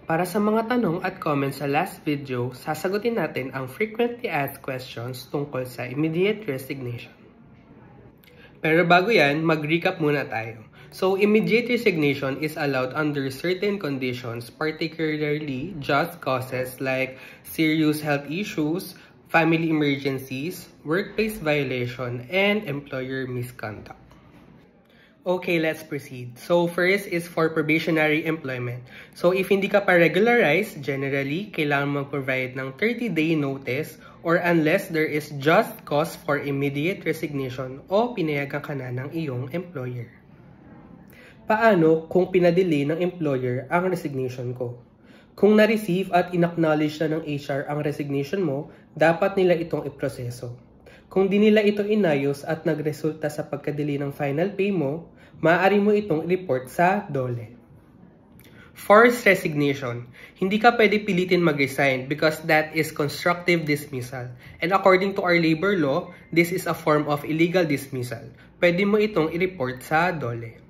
Para sa mga tanong at comments sa last video, sasagutin natin ang frequently asked questions tungkol sa immediate resignation. Pero bago yan, mag-recap muna tayo. So, immediate resignation is allowed under certain conditions, particularly just causes like serious health issues, family emergencies, workplace violation, and employer misconduct. Okay, let's proceed. So, first is for probationary employment. So, if hindi ka pa regularized, generally, kailangan mag-provide ng 30-day notice or unless there is just cause for immediate resignation o pinayagan ka na ng iyong employer. Paano kung pinadelay ng employer ang resignation ko? Kung na-receive at in-acknowledge na ng HR ang resignation mo, dapat nila itong iproseso. Kung di nila ito inayos at nagresulta sa pagkadelay ng final pay mo, maaari mo itong i-report sa DOLE. Forced resignation. Hindi ka pwede pilitin mag-resign because that is constructive dismissal. And according to our labor law, this is a form of illegal dismissal. Pwede mo itong i-report sa DOLE.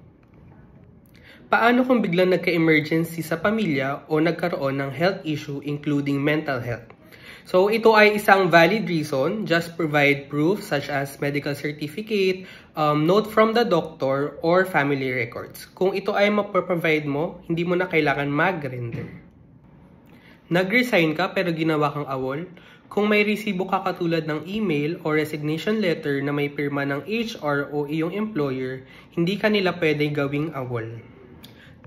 Paano kung biglang nagka-emergency sa pamilya o nagkaroon ng health issue including mental health? So, ito ay isang valid reason. Just provide proof such as medical certificate, note from the doctor, or family records. Kung ito ay mapaprovide mo, hindi mo na kailangan mag-render. Nag-resign ka pero ginawa kang awol? Kung may resibo ka katulad ng email o resignation letter na may pirma ng HR o iyong employer, hindi ka nila pwede gawing awol.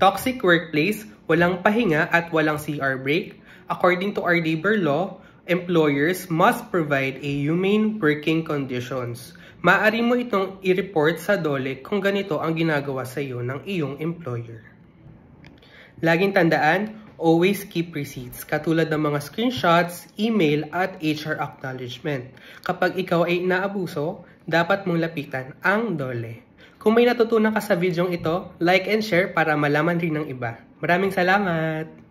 Toxic workplace, walang pahinga at walang CR break. According to our labor law, employers must provide a humane working conditions. Maaari mo itong i-report sa DOLE kung ganito ang ginagawa sa iyo ng iyong employer. Laging tandaan, always keep receipts, katulad ng mga screenshots, email, at HR acknowledgement. Kapag ikaw ay inaabuso, dapat mong lapitan ang DOLE. Kung may natutunan ka sa videong ito, like and share para malaman rin ng iba. Maraming salamat!